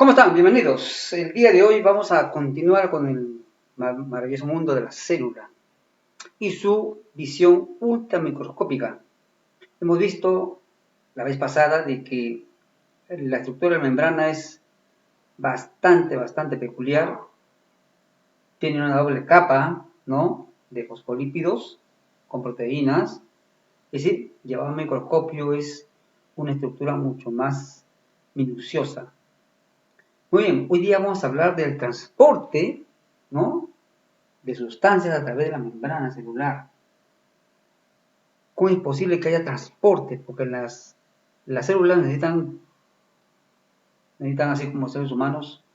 ¿Cómo están? Bienvenidos. El día de hoy vamos a continuar con el maravilloso mundo de la célula y su visión ultramicroscópica. Hemos visto la vez pasada de que la estructura de la membrana es bastante peculiar. Tiene una doble capa, ¿no?, de fosfolípidos con proteínas. Es decir, llevado al microscopio es una estructura mucho más minuciosa. Muy bien, hoy día vamos a hablar del transporte, ¿no?, de sustancias a través de la membrana celular. ¿Cómo es posible que haya transporte? Porque las células necesitan, así como seres humanos,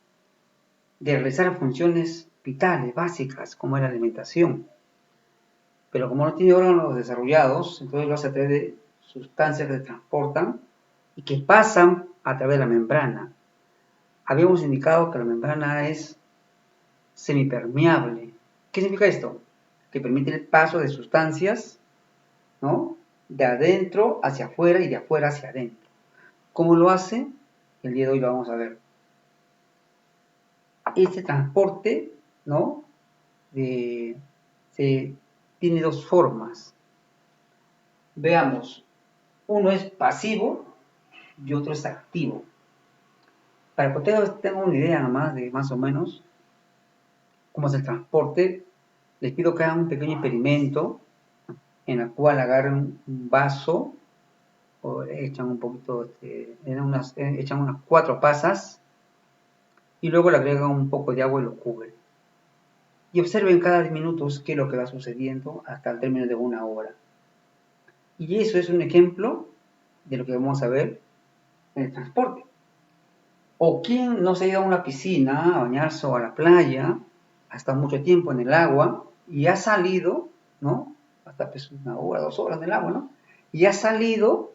de realizar funciones vitales, básicas, como es la alimentación. Pero como no tiene órganos desarrollados, entonces lo hace a través de sustancias que se transportan y que pasan a través de la membrana. Habíamos indicado que la membrana es semipermeable. ¿Qué significa esto? Que permite el paso de sustancias, ¿no?, de adentro hacia afuera y de afuera hacia adentro. ¿Cómo lo hace? El día de hoy lo vamos a ver. Este transporte, ¿no?, tiene dos formas. Veamos, uno es pasivo y otro es activo. Para que ustedes tengan una idea nomás de más o menos cómo es el transporte, les pido que hagan un pequeño experimento en el cual agarren un vaso o echan un poquito, echan unas 4 pasas y luego le agregan un poco de agua y lo cubren. Y observen cada 10 minutos qué es lo que va sucediendo hasta el término de una hora. Y eso es un ejemplo de lo que vamos a ver en el transporte. O quien no se ha ido a una piscina a bañarse o a la playa, ha estado mucho tiempo en el agua y ha salido, ¿no?, hasta pues una hora, 2 horas en el agua, ¿no?, y ha salido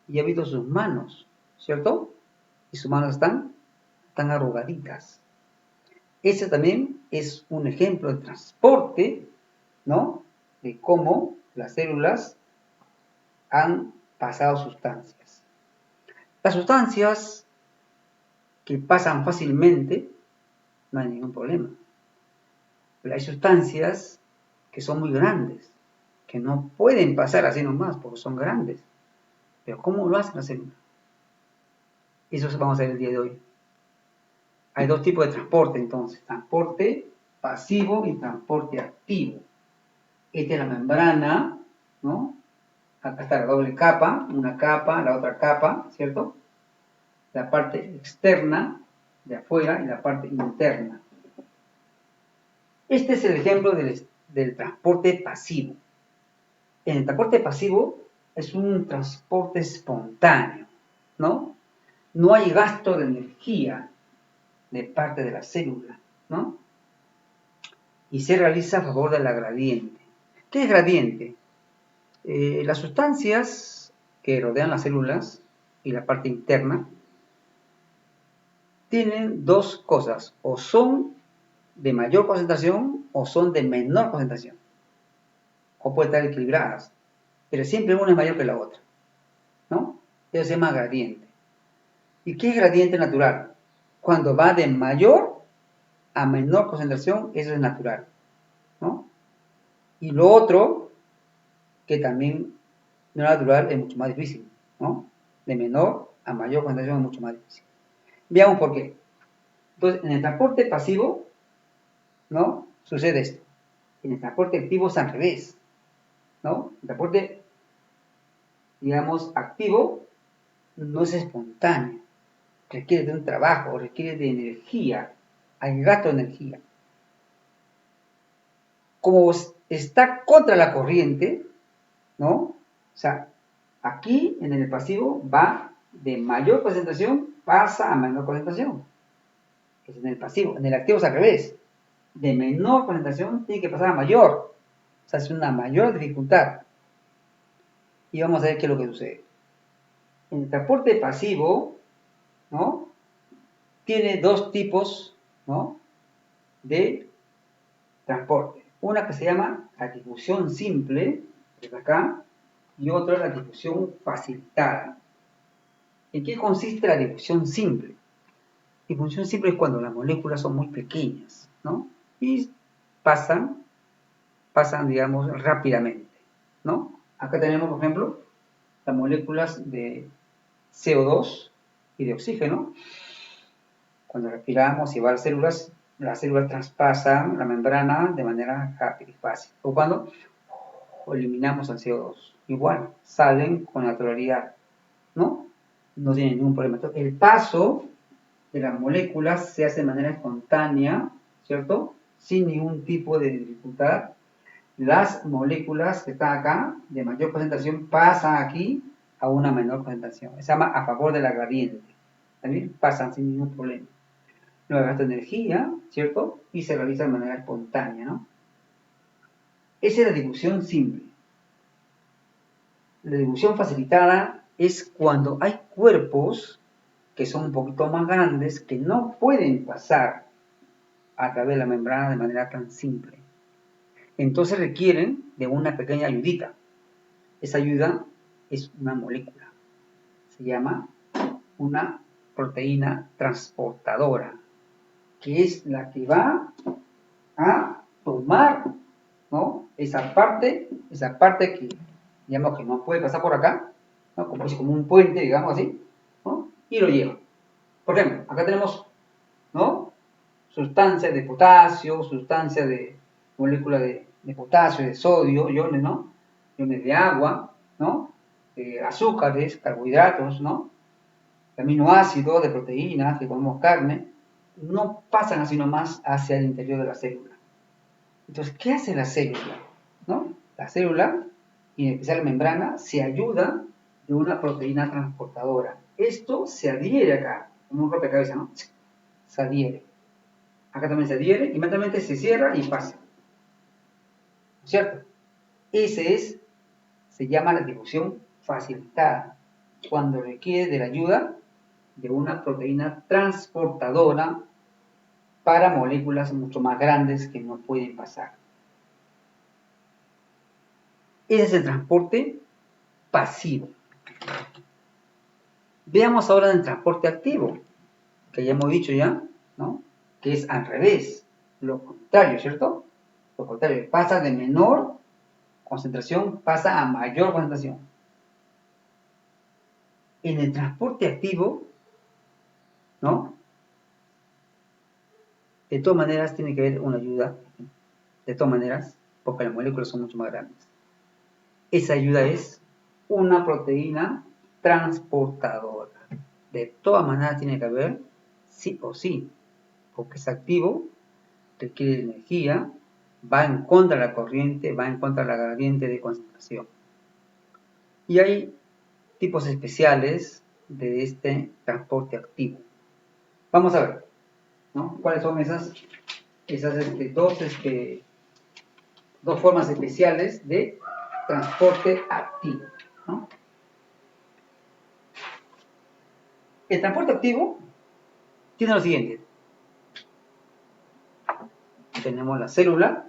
y ha visto sus manos, ¿cierto? Y sus manos están arrugaditas. Ese también es un ejemplo de transporte, ¿no?, de cómo las células han pasado sustancias. Las sustancias que pasan fácilmente, no hay ningún problema. Pero hay sustancias que son muy grandes, que no pueden pasar así nomás porque son grandes. Pero ¿cómo lo hacen las células? Eso vamos a ver el día de hoy. Hay dos tipos de transporte entonces, transporte pasivo y transporte activo. Esta es la membrana, ¿no? Acá está la doble capa, una capa, la otra capa, ¿cierto? La parte externa de afuera y la parte interna. Este es el ejemplo del transporte pasivo. En el transporte pasivo es un transporte espontáneo, ¿no? No hay gasto de energía de parte de la célula, ¿no? Y se realiza a favor de la gradiente. ¿Qué es gradiente? Las sustancias que rodean las células y la parte interna tienen dos cosas, o son de mayor concentración o son de menor concentración, o pueden estar equilibradas, pero siempre una es mayor que la otra, ¿no? Eso se llama gradiente. ¿Y qué es gradiente natural? Cuando va de mayor a menor concentración, eso es natural, ¿no? Y lo otro, que también no es natural, es mucho más difícil, ¿no? De menor a mayor concentración es mucho más difícil. Veamos por qué. Entonces, en el transporte pasivo, ¿no?, sucede esto. En el transporte activo es al revés, ¿no? El transporte, digamos, activo no es espontáneo. Requiere de un trabajo, requiere de energía. Hay gasto de energía. Como está contra la corriente, ¿no? O sea, aquí en el pasivo va de mayor concentración, pasa a menor concentración. Es en el pasivo. En el activo es al revés. De menor concentración tiene que pasar a mayor. O sea, es una mayor dificultad. Y vamos a ver qué es lo que sucede. En el transporte pasivo, ¿no?, tiene dos tipos, ¿no?, de transporte. Una que se llama la difusión simple, que es acá, y otra la difusión facilitada. ¿En qué consiste la difusión simple? Y función simple es cuando las moléculas son muy pequeñas, ¿no? Y pasan, digamos, rápidamente, ¿no? Acá tenemos, por ejemplo, las moléculas de CO2 y de oxígeno. Cuando respiramos y va a las células traspasan la membrana de manera rápida y fácil. O cuando eliminamos el CO2, igual, salen con naturalidad, ¿no? No tienen ningún problema. Entonces, el paso de las moléculas se hace de manera espontánea, ¿cierto? Sin ningún tipo de dificultad. Las moléculas que están acá, de mayor concentración, pasan aquí a una menor concentración. Se llama a favor de la gradiente. También pasan sin ningún problema. No gasta energía, ¿cierto? Y se realiza de manera espontánea, ¿no? Esa es la difusión simple. La difusión facilitada es cuando hay cuerpos que son un poquito más grandes que no pueden pasar a través de la membrana de manera tan simple. Entonces requieren de una pequeña ayudita. Esa ayuda es una molécula. Se llama una proteína transportadora, que es la que va a tomar, ¿no? esa parte que, digamos, que no puede pasar por acá, ¿no? como un puente, digamos así, ¿no? Y lo lleva. Por ejemplo, acá tenemos, ¿no? Sustancias de potasio, sustancias de moléculas de potasio, de sodio, iones, ¿no? Iones de agua, ¿no? Azúcares, carbohidratos, ¿no? Aminoácidos, de proteínas, que comemos carne, no pasan así nomás hacia el interior de la célula. Entonces, ¿qué hace la célula? ¿No? La célula, y en especial la membrana, se ayuda de una proteína transportadora. Esto se adhiere acá, como un rompecabezas, ¿no? Se adhiere. Acá también se adhiere, inmediatamente se cierra y pasa. ¿Cierto? Se llama la difusión facilitada, cuando requiere de la ayuda de una proteína transportadora para moléculas mucho más grandes que no pueden pasar. Ese es el transporte pasivo. Veamos ahora el transporte activo, que ya hemos dicho ya, ¿no? Que es al revés, lo contrario, ¿cierto? Lo contrario, pasa de menor concentración, pasa a mayor concentración. En el transporte activo, ¿no? De todas maneras tiene que haber una ayuda, de todas maneras, porque las moléculas son mucho más grandes. Esa ayuda es una proteína transportadora. De todas maneras tiene que haber, sí o sí, porque es activo, requiere energía, va en contra de la corriente, va en contra de la gradiente de concentración. Y hay tipos especiales de este transporte activo. Vamos a ver, ¿no? ¿Cuáles son esas dos formas especiales de transporte activo, ¿no? El transporte activo tiene lo siguiente. Tenemos la célula,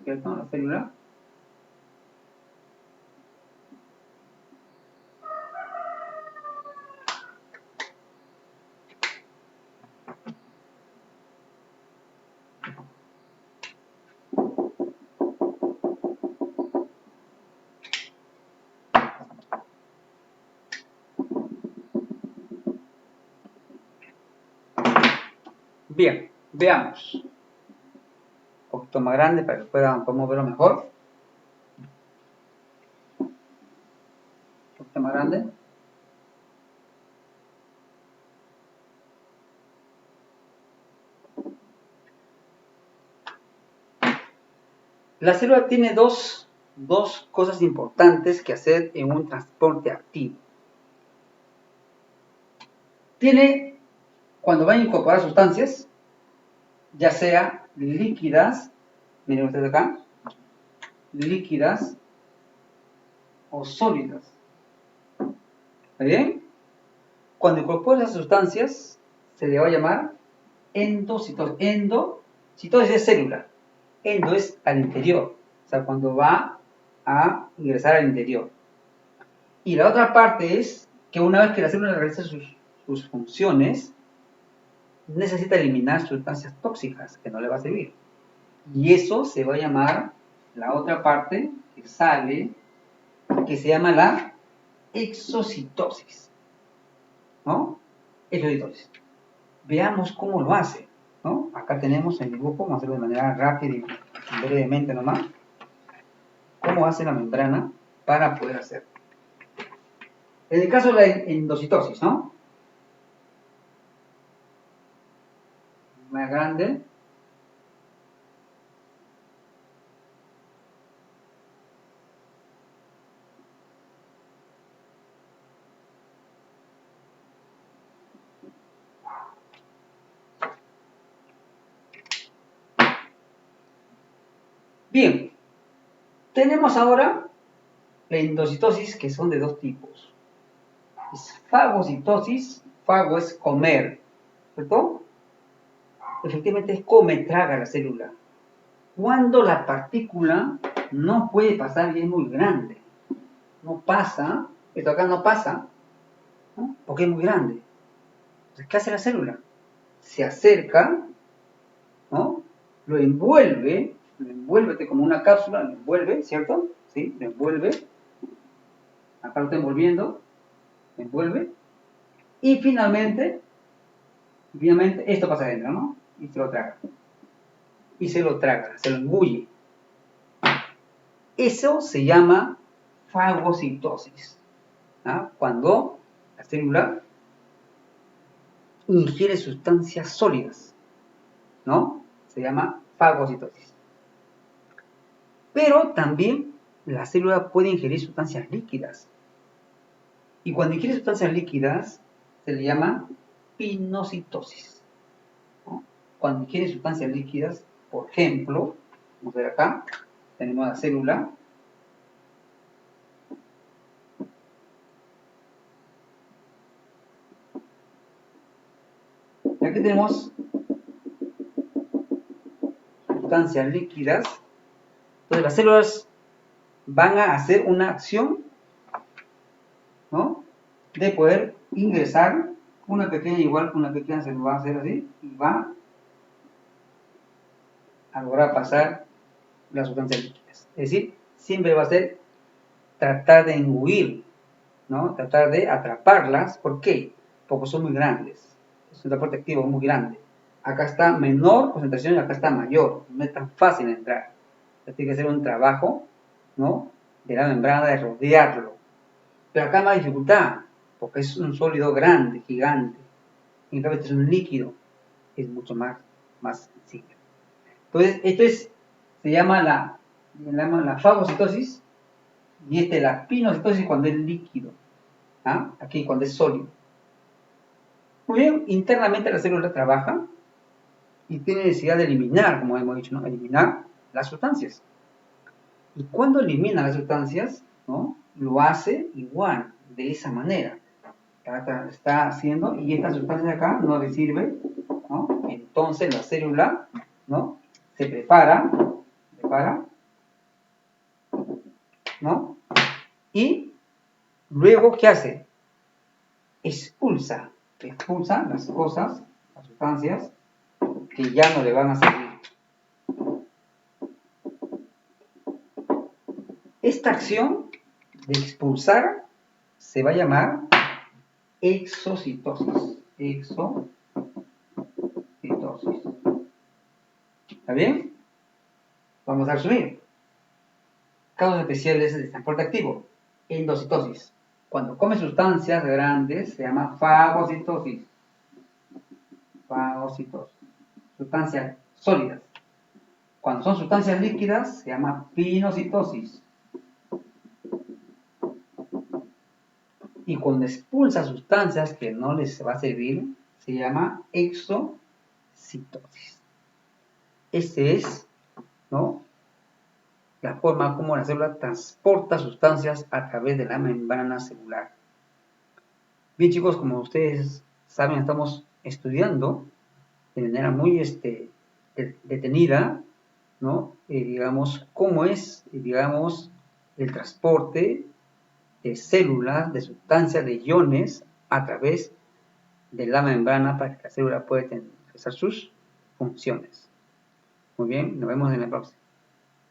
¿cierto? La célula. Bien, veamos. Un poquito más grande para que podamos verlo mejor. Un poquito más grande. La célula tiene dos cosas importantes que hacer en un transporte activo. Tiene, cuando va a incorporar sustancias, ya sea líquidas, miren ustedes acá, líquidas o sólidas. ¿Está bien? Cuando incorpora las sustancias, se le va a llamar endocitosis. Endocitosis es célula. Endo es al interior, o sea, cuando va a ingresar al interior. Y la otra parte es que una vez que la célula realiza sus funciones, necesita eliminar sustancias tóxicas que no le va a servir. Y eso se va a llamar la otra parte que sale, que se llama la exocitosis, ¿no? Exocitosis. Veamos cómo lo hace, ¿no? Acá tenemos el dibujo, vamos a hacerlo de manera rápida y brevemente nomás, cómo hace la membrana para poder hacerlo. En el caso de la endocitosis, ¿no? Más grande. Bien, tenemos ahora la endocitosis, que son de dos tipos. Es fagocitosis, fago es comer, ¿cierto? Efectivamente es come, traga la célula. Cuando la partícula no puede pasar y es muy grande, no pasa, esto acá no pasa, ¿no? Porque es muy grande. Entonces, ¿qué hace la célula? Se acerca, ¿no? Lo envuelve como una cápsula, lo envuelve, ¿cierto? ¿Sí? Lo envuelve, acá lo está envolviendo, lo envuelve, y finalmente esto pasa adentro, ¿no? Y se lo traga. Y se lo traga, se lo engulle. Eso se llama fagocitosis, ¿no? Cuando la célula ingiere sustancias sólidas, ¿no? Se llama fagocitosis. Pero también la célula puede ingerir sustancias líquidas. Y cuando ingiere sustancias líquidas, se le llama pinocitosis, ¿no? Cuando ingiere sustancias líquidas, por ejemplo, vamos a ver acá, tenemos la célula. Y aquí tenemos sustancias líquidas. Entonces las células van a hacer una acción, ¿no? De poder ingresar una pequeña, igual que una pequeña se va a hacer así, y va a lograr pasar las sustancias líquidas. Es decir, siempre va a ser tratar de engullir, ¿no? Tratar de atraparlas. ¿Por qué? Porque son muy grandes. Es un transporte activo muy grande. Acá está menor concentración y acá está mayor. No es tan fácil entrar. Tiene que hacer un trabajo, ¿no? De la membrana, de rodearlo. Pero acá no hay dificultad, porque es un sólido grande, gigante. En cambio, este es un líquido, es mucho más sencillo. Entonces, se llama la fagocitosis, y la pinocitosis cuando es líquido. ¿Ah? Aquí cuando es sólido. Muy bien, internamente la célula trabaja y tiene necesidad de eliminar, como hemos dicho, ¿no? Eliminar las sustancias. Y cuando elimina las sustancias, ¿no? Lo hace igual, de esa manera. Está haciendo, y esta sustancia de acá no le sirve, ¿no? Entonces la célula, ¿no? Se prepara, ¿no? Y luego, ¿qué hace? Expulsa las cosas, las sustancias que ya no le van a servir. Esta acción de expulsar se va a llamar exocitosis. Exocitosis. ¿Está bien? Vamos a resumir. Casos especiales de transporte activo. Endocitosis. Cuando come sustancias grandes se llama fagocitosis. Fagocitosis. Sustancias sólidas. Cuando son sustancias líquidas se llama pinocitosis. Y cuando expulsa sustancias que no les va a servir se llama exocitosis. Este es, ¿no?, la forma como la célula transporta sustancias a través de la membrana celular. Bien, chicos, como ustedes saben, estamos estudiando de manera muy detenida, ¿no? Digamos, cómo es, digamos, el transporte de células, de sustancias, de iones a través de la membrana para que la célula pueda realizar sus funciones. Muy bien, nos vemos en la próxima.